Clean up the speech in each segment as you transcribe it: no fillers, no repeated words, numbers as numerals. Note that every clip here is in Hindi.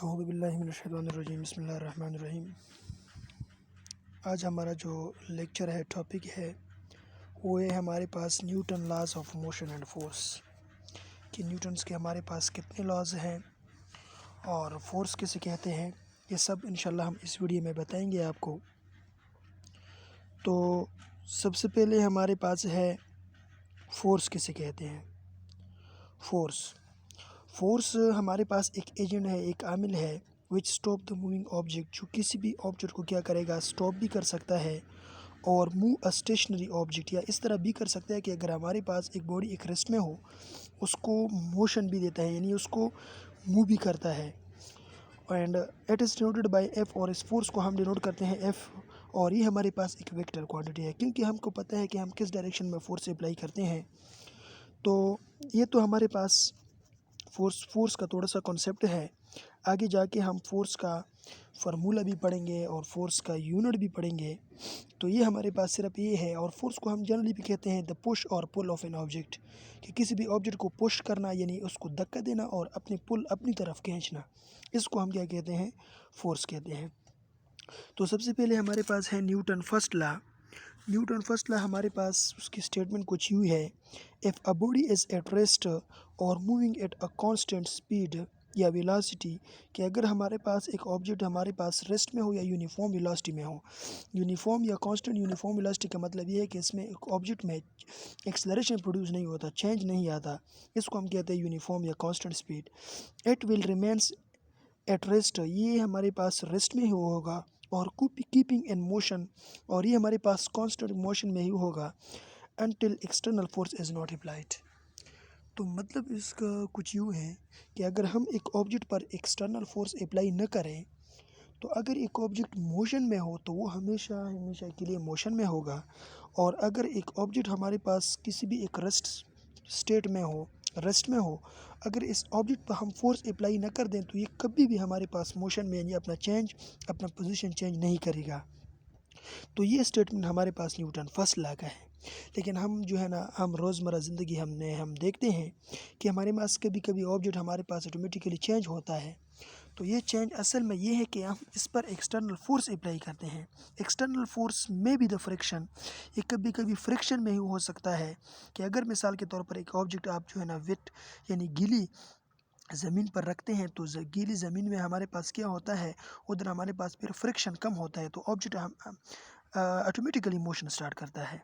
अऊज़ु बिल्लाहि मिनश्शैतानिर्रजीम बिस्मिल्लाहिर्रहमानिर्रहीम। आज हमारा जो लेक्चर है, टॉपिक है, वो है हमारे पास Newton laws of motion and force, कि न्यूटन्स के हमारे पास कितने लॉज हैं और फोर्स किसे कहते हैं। ये सब इंशाल्लाह हम इस वीडियो में बताएंगे आपको। तो सबसे पहले हमारे पास है फोर्स किसे कहते हैं। फोर्स फोर्स हमारे पास एक एजेंट है, एक आमिल है which stop the moving object, जो किसी भी ऑब्जेक्ट को क्या करेगा, स्टॉप भी कर सकता है और मूव अ स्टेशनरी ऑब्जेक्ट, या इस तरह भी कर सकता है कि अगर हमारे पास एक बॉडी एक रेस्ट में हो उसको मोशन भी देता है, यानी उसको मूव भी करता है। And it is denoted by F, और इस फोर्स को हम डिनोट करते हैं एफ। और ये हमारे पास एक वेक्टर क्वांटिटी है, क्योंकि हमको पता है कि हम किस डायरेक्शन में फोर्स अप्लाई करते हैं। तो ये तो हमारे पास फोर्स का थोड़ा सा कॉन्सेप्ट है। आगे जाके हम फोर्स का फार्मूला भी पढ़ेंगे और फोर्स का यूनिट भी पढ़ेंगे। तो ये हमारे पास सिर्फ ये है। और फोर्स को हम जनरली भी कहते हैं द पुश और पुल ऑफ एन ऑब्जेक्ट, कि किसी भी ऑब्जेक्ट को पुश करना यानी उसको धक्का देना और अपने पुल अपनी तरफ खींचना, इसको हम क्या कहते हैं, फोर्स कहते हैं। तो सबसे पहले हमारे पास है Newton first law. Newton first law हमारे पास उसकी स्टेटमेंट कुछ यूँ है, if a body is at rest or moving at a constant speed या वेलोसिटी, कि अगर हमारे पास एक ऑब्जेक्ट हमारे पास रेस्ट में हो या यूनिफॉर्म वेलोसिटी में हो। यूनिफॉर्म या कांस्टेंट यूनिफॉर्म वेलोसिटी का मतलब ये है कि इसमें एक ऑब्जेक्ट में एक्सलरेशन प्रोड्यूस नहीं होता, चेंज नहीं आता, इसको हम कहते हैं यूनिफॉर्म या constant speed. It will remains at rest, ये हमारे पास रेस्ट में ही होगा। और कीपिंग इन मोशन, और ये हमारे पास कांस्टेंट मोशन में ही होगा until external force is not applied. तो मतलब इसका कुछ यूँ है कि अगर हम एक ऑब्जेक्ट पर एक्सटर्नल फोर्स अप्लाई न करें, तो अगर एक ऑब्जेक्ट मोशन में हो तो वो हमेशा हमेशा के लिए मोशन में होगा। और अगर एक ऑब्जेक्ट हमारे पास किसी भी एक स्टेट में हो, रेस्ट में हो, अगर इस ऑब्जेक्ट पर हम फोर्स अप्लाई न कर दें तो ये कभी भी हमारे पास मोशन में यानी अपना पोजीशन चेंज नहीं करेगा। तो ये स्टेटमेंट हमारे पास न्यूटन फर्स्ट लॉ का है। लेकिन हम जो है ना, हम रोज़मर्रा ज़िंदगी हम देखते हैं कि हमारे पास कभी कभी ऑब्जेक्ट हमारे पास ऑटोमेटिकली चेंज होता है। तो ये चेंज असल में ये है कि हम इस पर एक्सटर्नल फोर्स अप्लाई करते हैं। एक्सटर्नल फोर्स में भी द फ्रिक्शन, ये कभी कभी फ्रिक्शन में ही हो सकता है। कि अगर मिसाल के तौर पर एक ऑब्जेक्ट आप जो है ना वेट यानी गीली ज़मीन पर रखते हैं, तो गीली ज़मीन में हमारे पास क्या होता है, उधर हमारे पास फिर फ्रिक्शन कम होता है, तो ऑब्जेक्ट हम ऑटोमेटिकली मोशन स्टार्ट करता है।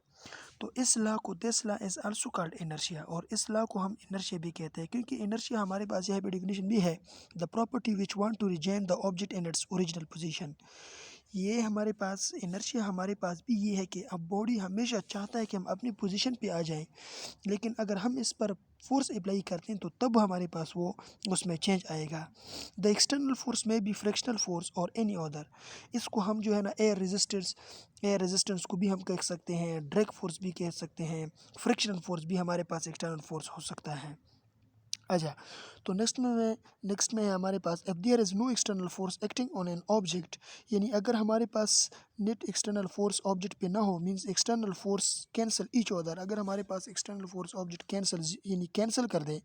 तो इस लॉ को, this law is also called inertia, और इस लॉ को हम इनर्शिया भी कहते हैं, क्योंकि इनर्शिया हमारे पास यह भी डेफिनेशन भी है, the property which want to regain the object in its original position. ये हमारे पास इनर्शिया हमारे पास भी ये है कि अब बॉडी हमेशा चाहता है कि हम अपनी पोजीशन पे आ जाएं, लेकिन अगर हम इस पर फोर्स अप्लाई करते हैं तो तब हमारे पास वो उसमें चेंज आएगा। द एक्सटर्नल फोर्स में बी फ्रिक्शनल फोर्स और एनी अदर, इसको हम जो है ना एयर रेजिस्टेंस को भी हम कह सकते हैं, ड्रैग फोर्स भी कह सकते हैं, फ्रिक्शनल फोर्स भी हमारे पास एक्सटर्नल फोर्स हो सकता है। अच्छा, तो नेक्स्ट में है हमारे पास if there is no external force acting on an object, यानी अगर हमारे पास नेट एक्सटर्नल फोर्स ऑब्जेक्ट पे ना हो, means external force cancel each other, अगर हमारे पास एक्सटर्नल फोर्स ऑब्जेक्ट कैंसिल कर दे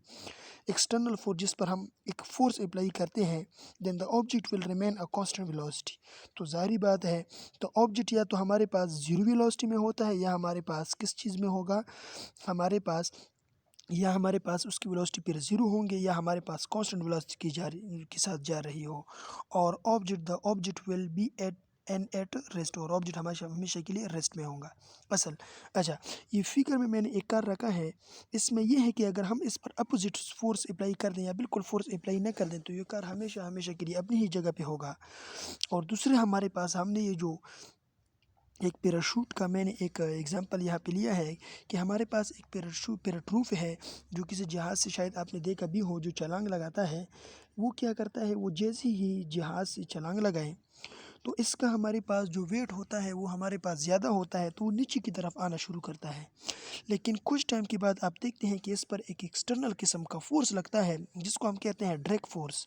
एक्सटर्नल फोर्स जिस पर हम एक फोर्स अप्लाई करते हैं, then the object will remain a constant velocity. तो ज़ाहिर बात है, तो ऑब्जेक्ट या तो हमारे पास जीरो वेलोसिटी में होता है, या हमारे पास किस चीज़ में होगा, हमारे पास या हमारे पास उसकी वेलोसिटी फिर ज़ीरो होंगे, या हमारे पास कांस्टेंट वेलोसिटी के साथ जा रही हो। और the object will be eight rest, और ऑब्जेक्ट हमेशा हमेशा के लिए रेस्ट में होगा असल। अच्छा, ये फिगर में मैंने एक कार रखा है, इसमें यह है कि अगर हम इस पर अपोजिट फोर्स अप्लाई कर दें या बिल्कुल फोर्स अप्लाई न कर दें तो ये कार हमेशा हमेशा के लिए अपनी ही जगह पे होगा। और दूसरे हमारे पास हमने ये जो एक पैराशूट का मैंने एक एग्जांपल यहाँ पे लिया है, कि हमारे पास एक पैराट्रूफ है जो किसी जहाज़ से शायद आपने देखा भी हो, जो छलांग लगाता है। वो क्या करता है, वो जैसे ही जहाज़ से छलांग लगाए तो इसका हमारे पास जो वेट होता है वो हमारे पास ज़्यादा होता है, तो वो नीचे की तरफ आना शुरू करता है। लेकिन कुछ टाइम के बाद आप देखते हैं कि इस पर एक एक्सटर्नल किस्म का फोर्स लगता है जिसको हम कहते हैं ड्रैग फोर्स।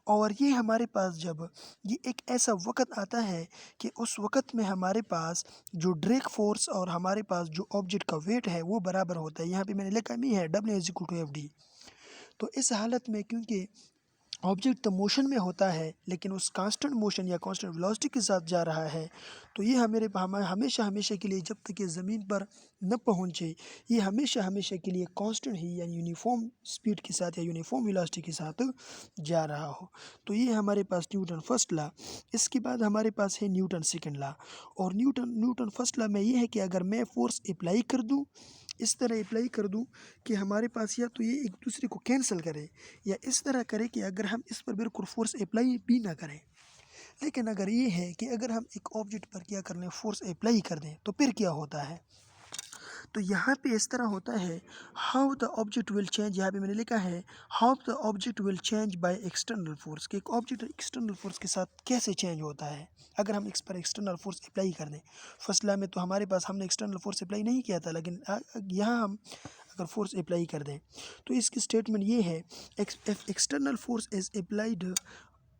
और ये हमारे पास जब ये एक ऐसा वक़्त आता है कि उस वक़्त में हमारे पास जो ड्रैग फोर्स और हमारे पास जो ऑब्जेक्ट का वेट है वो बराबर होता है। यहाँ पे मैंने लिखा भी है W = FD। तो इस हालत में क्योंकि ऑब्जेक्ट तो मोशन में होता है लेकिन उस कांस्टेंट मोशन या कांस्टेंट वेलोसिटी के साथ जा रहा है, तो ये हमेशा हमेशा के लिए, जब तक ये ज़मीन पर न पहुंचे, ये हमेशा हमेशा के लिए कांस्टेंट ही यानी यूनिफॉर्म स्पीड के साथ या यूनिफॉर्म वेलोसिटी के साथ जा रहा हो। तो ये हमारे पास न्यूटन फर्स्ट लॉ। इसके बाद हमारे पास है न्यूटन सेकंड लॉ। और न्यूटन फर्स्ट लॉ में ये है कि अगर मैं फोर्स अप्लाई कर दूँ, इस तरह अप्लाई कर दूँ कि हमारे पास या तो ये एक दूसरे को कैंसिल करे, या इस तरह करे कि अगर हम इस पर बिल्कुल फोर्स अप्लाई भी ना करें। लेकिन अगर ये है कि अगर हम एक ऑब्जेक्ट पर क्या कर लें, फोर्स अप्लाई कर दें, तो फिर क्या होता है। तो यहाँ पे इस तरह होता है, how the object will change. यहाँ पे मैंने लिखा है how the object will change by external force, कि एक ऑब्जेक्ट एक्सटर्नल फोर्स के साथ कैसे चेंज होता है अगर हम इस पर एक्सटर्नल फोर्स अप्लाई कर दें। फर्स्ट लॉ में तो हमारे पास हमने एक्सटर्नल फोर्स अप्लाई नहीं किया था, लेकिन यहाँ हम अगर फोर्स अप्लाई कर दें तो इसकी स्टेटमेंट ये है, external force is applied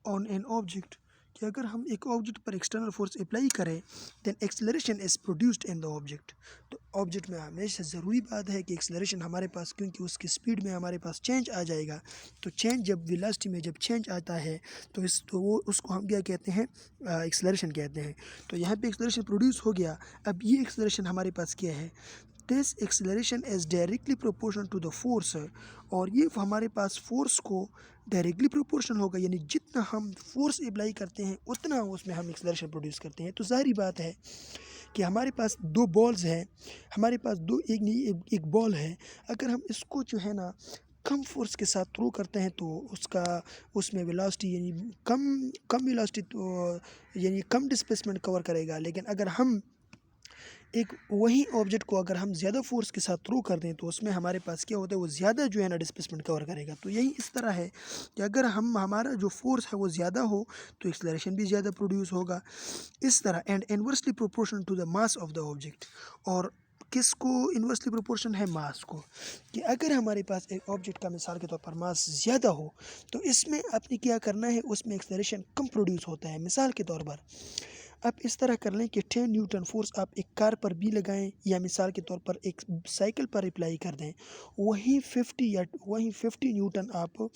on an object, कि अगर हम एक ऑब्जेक्ट पर एक्सटर्नल फोर्स अप्लाई करें then acceleration is produced in the object. तो ऑब्जेक्ट में हमेशा ज़रूरी बात है कि एक्सेलरेशन हमारे पास, क्योंकि उसकी स्पीड में हमारे पास चेंज आ जाएगा। तो चेंज जब वेलोसिटी में जब चेंज आता है तो वो उसको हम क्या कहते हैं, एक्सेलरेशन कहते हैं। तो यहाँ पे एक्सेलरेशन प्रोड्यूस हो गया। अब ये एक्सेलरेशन हमारे पास क्या है, this acceleration is directly proportional to the force, और ये हमारे पास फोर्स को डायरेक्टली प्रोपोर्शनल होगा, यानी जितना हम फोर्स अप्लाई करते हैं उतना उसमें हम एक्सेलरेशन प्रोड्यूस करते हैं। तो ज़ाहिर बात है कि हमारे पास दो बॉल्स हैं, हमारे पास दो एक नहीं एक बॉल है, अगर हम इसको जो है ना कम फोर्स के साथ थ्रो करते हैं तो उसमें वेलोसिटी यानी कम वेलोसिटी तो यानी कम डिस्प्लेसमेंट कवर करेगा। लेकिन अगर हम एक वही ऑब्जेक्ट को अगर हम ज़्यादा फोर्स के साथ थ्रो कर दें तो उसमें हमारे पास क्या होता है, वो ज़्यादा जो है ना डिस्प्लेसमेंट कवर करेगा। तो यही इस तरह है कि अगर हमारा जो फोर्स है वो ज़्यादा हो तो एक्सेलरेशन भी ज़्यादा प्रोड्यूस होगा, इस तरह। And inversely proportional to the mass of the object, और किसको इन्वर्सली प्रोपोर्शन है, मास को। कि अगर हमारे पास एक ऑब्जेक्ट का मिसाल के तौर पर मास ज़्यादा हो तो इसमें आपने क्या करना है, उसमें एक्सेलरेशन कम प्रोड्यूस होता है। मिसाल के तौर पर आप इस तरह कर लें कि 10 न्यूटन फोर्स आप एक कार पर भी लगाएं, या मिसाल के तौर पर एक साइकिल पर अप्लाई कर दें, वही 50 न्यूटन आप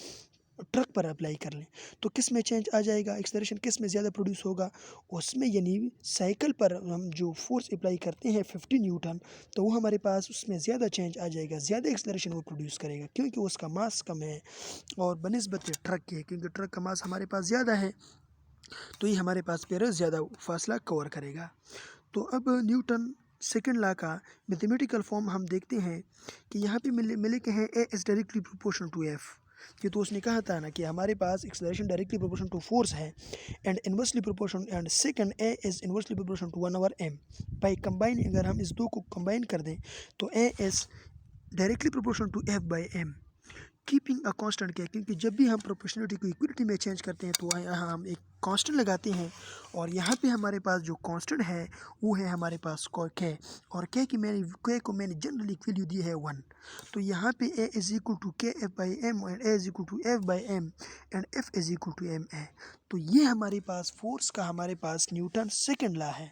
ट्रक पर अप्लाई कर लें, तो किस में चेंज आ जाएगा, एक्सेलरेशन किस में ज़्यादा प्रोड्यूस होगा, उसमें। यानी साइकिल पर हम जो फोर्स अप्लाई करते हैं 50 न्यूटन, तो वो हमारे पास उसमें ज़्यादा चेंज आ जाएगा, ज़्यादा एक्सेलरेशन वो प्रोड्यूस करेगा, क्योंकि उसका मास कम है और बनिस्बत ट्रक के, क्योंकि ट्रक का मास हमारे पास ज़्यादा है, तो ये हमारे पास फिर ज़्यादा फासला कवर करेगा। तो अब न्यूटन सेकंड लॉ का मैथमेटिकल फॉर्म हम देखते हैं कि यहाँ पे मिले के हैं a is directly proportional to F. कि तो उसने कहा था ना कि हमारे पास acceleration directly proportional to force है, and inversely proportional, and second a is inversely proportional to 1/m। By combine, अगर हम इस दो को कंबाइन कर दें तो a is directly proportional to F by M, keeping a constant क्या, क्योंकि जब भी हम प्रोपोर्शनलिटी को इक्वलिटी में चेंज करते हैं तो यहाँ हम एक कांस्टेंट लगाते हैं, और यहाँ पे हमारे पास जो कांस्टेंट है वो है हमारे पास के, और के को मैंने जनरली वैल्यू दी है 1। तो यहाँ पे A is equal to K F by M, and A is equal to F by M, and F is equal to M है। तो ये हमारे पास फोर्स का हमारे पास न्यूटन सेकेंड लॉ है।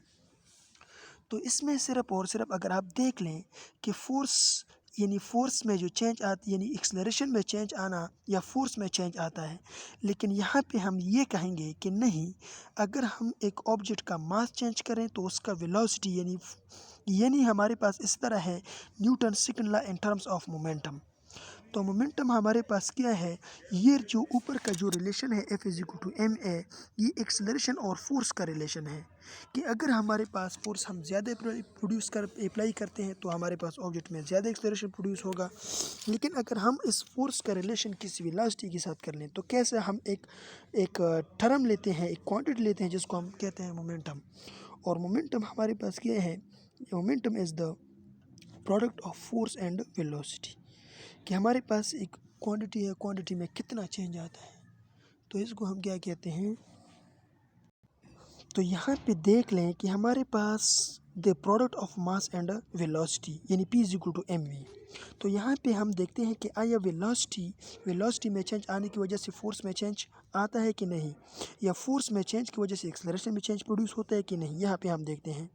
तो इसमें सिर्फ और सिर्फ अगर आप देख लें कि फोर्स में जो चेंज आती, यानी एक्सेलरेशन में चेंज आना या फोर्स में चेंज आता है, लेकिन यहाँ पे हम ये कहेंगे कि नहीं, अगर हम एक ऑब्जेक्ट का मास चेंज करें तो उसका वेलोसिटी यानी हमारे पास इस तरह है Newton second law in terms of momentum. तो मोमेंटम हमारे पास क्या है, ये जो ऊपर का जो रिलेशन है F is equal to M A, ये एक्सेलरेशन और फोर्स का रिलेशन है। कि अगर हमारे पास फोर्स हम ज़्यादा अप्लाई करते हैं तो हमारे पास ऑब्जेक्ट में ज़्यादा एक्सेलरेशन प्रोड्यूस होगा, लेकिन अगर हम इस फोर्स का रिलेशन किसी वेलोसिटी के साथ कर लें तो कैसे, हम एक टर्म लेते हैं, एक क्वांटिटी लेते हैं जिसको हम कहते हैं मोमेंटम। और मोमेंटम हमारे पास क्या है, momentum is the product of force and velocity. कि हमारे पास एक क्वांटिटी है, क्वांटिटी में कितना चेंज आता है, तो इसको हम क्या कहते हैं। तो यहाँ पे देख लें कि हमारे पास the product of mass and velocity यानी P is equal to mv। तो यहाँ पे हम देखते हैं कि आया वेलोसिटी में चेंज आने की वजह से फोर्स में चेंज आता है कि नहीं, या फोर्स में चेंज की वजह से एक्सेलरेशन में चेंज प्रोड्यूस होता है कि नहीं, यहाँ पे हम देखते हैं।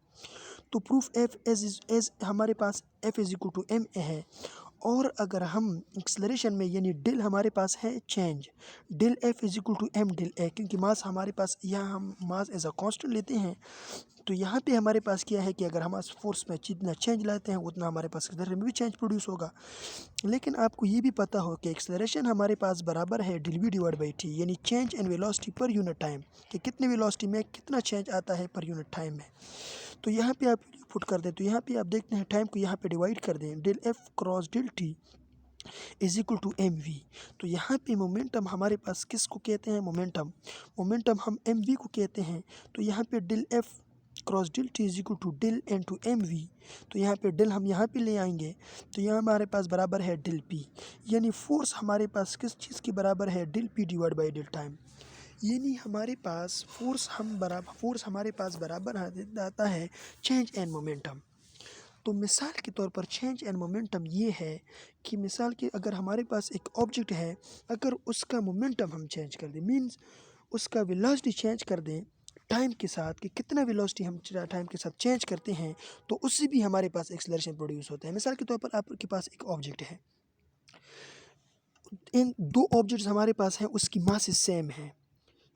तो प्रूफ एफ एज हमारे पास F is equal to M है, और अगर हम एक्सेलरेशन में यानी डिल हमारे पास है change, del F is equal to m del a, क्योंकि मास हमारे पास यहाँ हम मास एज अ कांस्टेंट लेते हैं, तो यहाँ पे हमारे पास क्या है कि अगर हम फोर्स में जितना चेंज लाते हैं उतना हमारे पास एक्सेलरेशन में भी चेंज प्रोड्यूस होगा। लेकिन आपको ये भी पता हो कि एक्सेलरेशन हमारे पास बराबर है del v divide by t, यानी change in velocity per unit time, कि कितने वेलोसिटी में कितना चेंज आता है पर यूनिट टाइम में। तो यहाँ पे आप पुट कर दें, तो यहाँ पे आप देखते हैं टाइम को यहाँ पे डिवाइड कर दें, del F cross del T is equal to M V. तो यहाँ पे मोमेंटम हमारे पास किसको कहते हैं, मोमेंटम हम एम वी को कहते हैं। तो यहाँ पे del F cross del T is equal to del N to M V, तो यहाँ पे डिल हम यहाँ पे ले आएंगे, तो यहाँ हमारे पास बराबर है डिल पी, यानी फोर्स हमारे पास किस चीज़ के बराबर है, del P divide by del time. यानी हमारे पास फोर्स हमारे पास बराबर आता है चेंज एंड मोमेंटम। तो मिसाल के तौर पर चेंज एंड मोमेंटम ये है कि मिसाल के अगर हमारे पास एक ऑब्जेक्ट है, अगर उसका मोमेंटम हम चेंज कर दें, मीन्स उसका वेलोसिटी चेंज कर दें टाइम के साथ, कि कितना वेलोसिटी हम टाइम के साथ चेंज करते हैं, तो उससे भी हमारे पास एक्सेलरेशन प्रोड्यूस होता है। मिसाल के तौर पर आपके पास एक ऑब्जेक्ट है, इन दो ऑब्जेक्ट्स हमारे पास हैं, उसकी मासेस सेम है,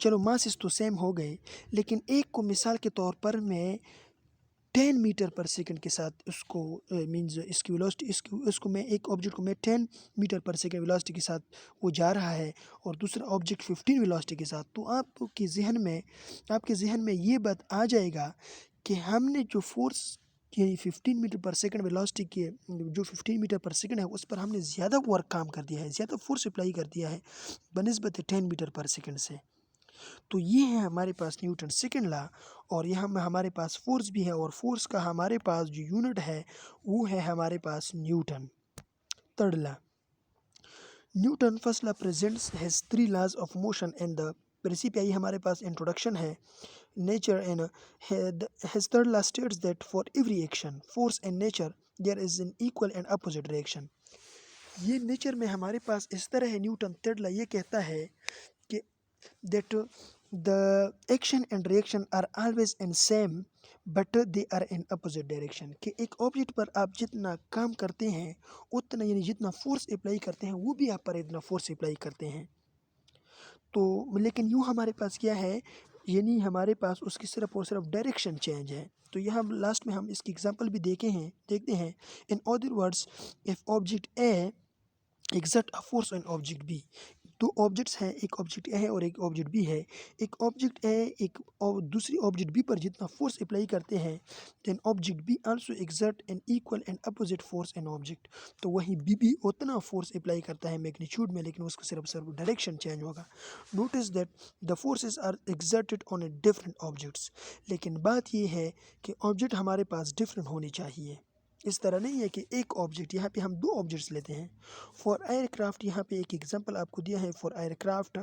चलो मासेस तो सेम हो गए, लेकिन एक को मिसाल के तौर पर मैं 10 मीटर पर सेकंड के साथ उसको मींस इसकी वेलोसिटी इसको मैं एक ऑब्जेक्ट को मैं 10 मीटर पर सेकंड वेलोसिटी के साथ वो जा रहा है, और दूसरा ऑब्जेक्ट 15 वेलोसिटी के साथ, तो आपके जहन में ये बात आ जाएगा कि हमने जो फोर्स यानी 15 मीटर पर सेकंड वेलोसिटी के जो 15 मीटर पर सेकंड है उस पर हमने ज़्यादा वर्क काम कर दिया है, ज़्यादा फोर्स अप्लाई कर दिया है बनिस्बत 10 मीटर पर सेकंड से। तो ये है हमारे पास न्यूटन सेकंड लॉ, और यहाँ में हमारे पास फोर्स भी है, और फोर्स का हमारे पास जो यूनिट है वो है हमारे पास Newton. Third law, Newton first law presents has 3 laws of motion and the principle, यही हमारे पास इंट्रोडक्शन है nature and has third law states that for every action force and nature there is an equal and opposite reaction. ये नेचर में हमारे पास इस तरह है, न्यूटन थर्ड लॉ ये कहता है कि that the action and reaction are always in same but they are in opposite direction, कि एक ऑब्जेक्ट पर आप जितना काम करते हैं उतना यानी जितना फोर्स अप्लाई करते हैं वो भी आप पर इतना फोर्स अप्लाई करते हैं। तो लेकिन यूँ हमारे पास क्या है, यानी हमारे पास उसकी सिर्फ और सिर्फ डायरेक्शन चेंज है। तो यहाँ लास्ट में हम इसकी एग्जांपल भी देखते हैं in other words, if object A exert a force on object B, दो ऑब्जेक्ट्स हैं, एक ऑब्जेक्ट ए है और एक ऑब्जेक्ट बी है, एक ऑब्जेक्ट ए एक और दूसरी ऑब्जेक्ट बी पर जितना फोर्स अप्लाई करते हैं, then object B also exert an equal and opposite force an object, तो वहीं बी भी उतना फोर्स अप्लाई करता है मैग्नीट्यूड में, लेकिन उसका सिर्फ डायरेक्शन चेंज होगा। Notice that the forces are exerted on a different objects, लेकिन बात यह है कि ऑब्जेक्ट हमारे पास डिफरेंट होने चाहिए, इस तरह नहीं है कि एक ऑब्जेक्ट, यहाँ पे हम दो ऑब्जेक्ट्स लेते हैं। फॉर एयरक्राफ्ट, यहाँ पे एक एग्जांपल आपको दिया है, for aircraft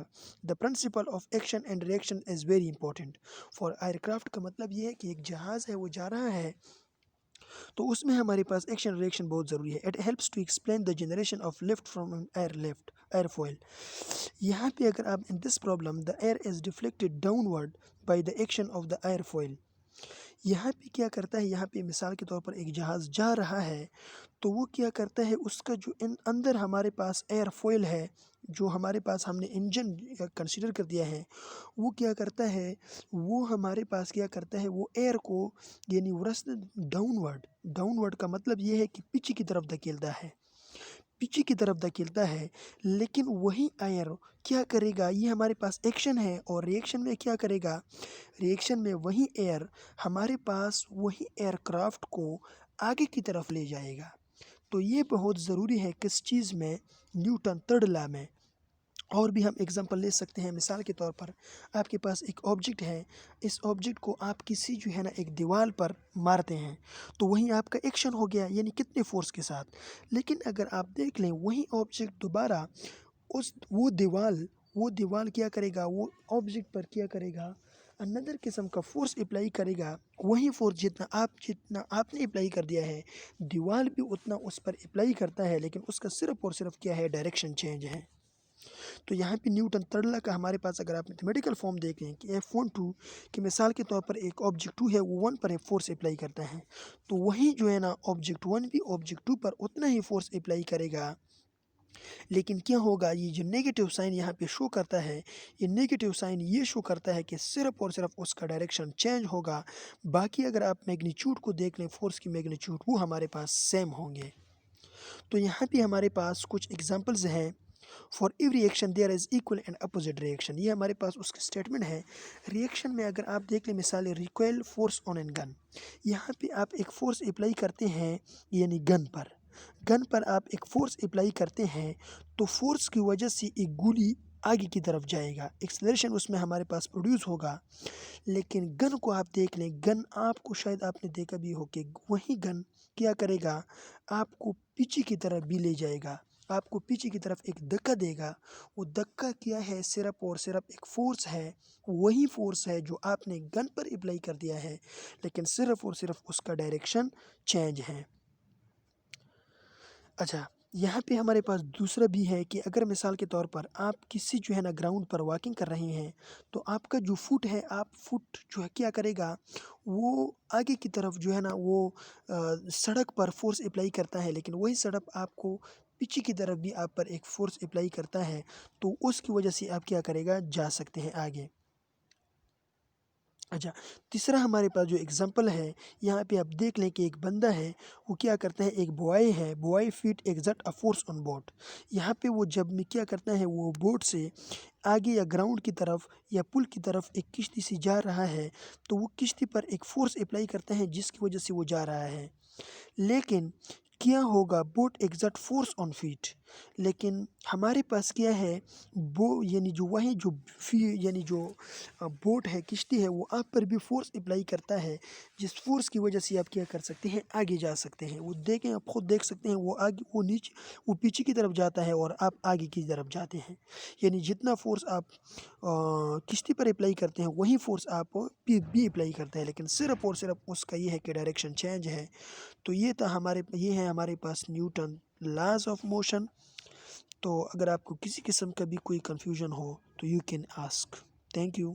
the principle of action and reaction is very important. For aircraft का मतलब ये है कि एक जहाज़ है वो जा रहा है, तो उसमें हमारे पास एक्शन रिएक्शन बहुत ज़रूरी है। It helps to explain the generation of lift from airfoil. यहाँ पे अगर आप in this problem the air is deflected downward by the action of the airfoil, यहाँ पे क्या करता है, यहाँ पे मिसाल के तौर पर एक जहाज़ जा रहा है, तो वो क्या करता है, उसका जो अंदर हमारे पास एयरफॉयल है, जो हमारे पास हमने इंजन कंसीडर कर दिया है, वो क्या करता है, वो हमारे पास क्या करता है, वो एयर को यानी वो रास्ते डाउनवर्ड का मतलब ये है कि पीछे की तरफ धकेलता है, पीछे की तरफ धकेलता है। लेकिन वही एयर क्या करेगा, ये हमारे पास एक्शन है, और रिएक्शन में क्या करेगा, रिएक्शन में वही एयर हमारे पास वही एयरक्राफ्ट को आगे की तरफ ले जाएगा। तो ये बहुत ज़रूरी है किस चीज़ में, न्यूटन थर्ड लॉ में। और भी हम एग्जांपल ले सकते हैं, मिसाल के तौर पर आपके पास एक ऑब्जेक्ट है, इस ऑब्जेक्ट को आप किसी जो है ना एक दीवार पर मारते हैं, तो वहीं आपका एक्शन हो गया, यानी कितने फोर्स के साथ। लेकिन अगर आप देख लें वही ऑब्जेक्ट दोबारा वो दीवार क्या करेगा, वो ऑब्जेक्ट पर क्या करेगा, अनदर किस्म का फोर्स अप्लाई करेगा, वही फोर्स जितना आपने अप्लाई कर दिया है, दीवार भी उतना उस पर अप्लाई करता है, लेकिन उसका सिर्फ और सिर्फ क्या है, डायरेक्शन चेंज है। तो यहाँ पे न्यूटन थर्ड लॉ का हमारे पास अगर आप मैथमेटिकल फॉर्म देख रहे हैं कि F12 कि मिसाल के तौर पर एक ऑब्जेक्ट 2 है वो 1 पर फोर्स अप्लाई करता है, तो वही जो है ना ऑब्जेक्ट 1 भी ऑब्जेक्ट 2 पर उतना ही फोर्स अप्लाई करेगा। लेकिन क्या होगा, ये जो नेगेटिव साइन यहाँ पे शो करता है, ये नेगेटिव साइन ये शो करता है कि सिर्फ और सिर्फ उसका डायरेक्शन चेंज होगा। बाकी अगर आप मैग्नीट्यूड को देख लें, फोर्स की मैग्नीट्यूड वो हमारे पास सेम होंगे। तो यहाँ पे हमारे पास कुछ एग्जांपल्स हैं। For every reaction there is equal and opposite reaction, ये हमारे पास उसका स्टेटमेंट है। रिएक्शन में अगर आप देख लें, मिसाल recoil force on an gun, यहाँ पे आप एक फोर्स अप्लाई करते हैं, यानी गन पर आप एक फोर्स अप्लाई करते हैं, तो फोर्स की वजह से एक गोली आगे की तरफ जाएगा, एक्सेलरेशन उसमें हमारे पास प्रोड्यूस होगा। लेकिन गन को आप देख लें, गन आपको शायद आपने देखा भी हो कि वही गन क्या करेगा, आपको पीछे की तरफ भी ले जाएगा, आपको पीछे की तरफ एक धक्का देगा। वो धक्का क्या है, सिर्फ और सिर्फ एक फोर्स है, वही फोर्स है जो आपने गन पर अप्लाई कर दिया है, लेकिन सिर्फ और सिर्फ उसका डायरेक्शन चेंज है। अच्छा, यहाँ पे हमारे पास दूसरा भी है कि अगर मिसाल के तौर पर आप किसी जो है ना ग्राउंड पर वॉकिंग कर रहे हैं, तो आपका जो फुट है, आप फुट जो है क्या करेगा, वो आगे की तरफ जो है ना वो सड़क पर फोर्स अप्लाई करता है, लेकिन वही सड़क आपको पीछे की तरफ भी आप पर एक फोर्स अप्लाई करता है, तो उसकी वजह से आप क्या करेगा, जा सकते हैं आगे। अच्छा, तीसरा हमारे पास जो एग्जांपल है, यहाँ पे आप देख लें कि एक बंदा है, वो क्या करता है, एक बॉय है, boy feet exert a force on boat. यहाँ पे वो जब में क्या करता है, वो बोट से आगे या ग्राउंड की तरफ या पुल की तरफ एक किश्ती से जा रहा है, तो वो किश्ती पर एक फोर्स अप्लाई करता है जिसकी वजह से वो जा रहा है। लेकिन क्या होगा, boat exert force on feet, लेकिन हमारे पास क्या है, वो यानी जो वही जो फी यानी जो बोट है, किश्ती है, वो आप पर भी फोर्स अप्लाई करता है, जिस फोर्स की वजह से आप क्या कर सकते हैं, आगे जा सकते हैं। वो देखें, आप खुद देख सकते हैं, वो आगे, वो नीचे, वो पीछे की तरफ जाता है और आप आगे की तरफ जाते हैं। यानी जितना फोर्स आप किश्ती पर अप्लाई करते हैं, वही फोर्स आप भी अप्लाई करते हैं, लेकिन सिर्फ और सिर्फ उसका ये है कि डायरेक्शन चेंज है। तो ये है हमारे पास न्यूटन लॉज ऑफ मोशन। तो अगर आपको किसी किस्म का भी कोई कन्फ्यूजन हो तो you can ask. Thank you.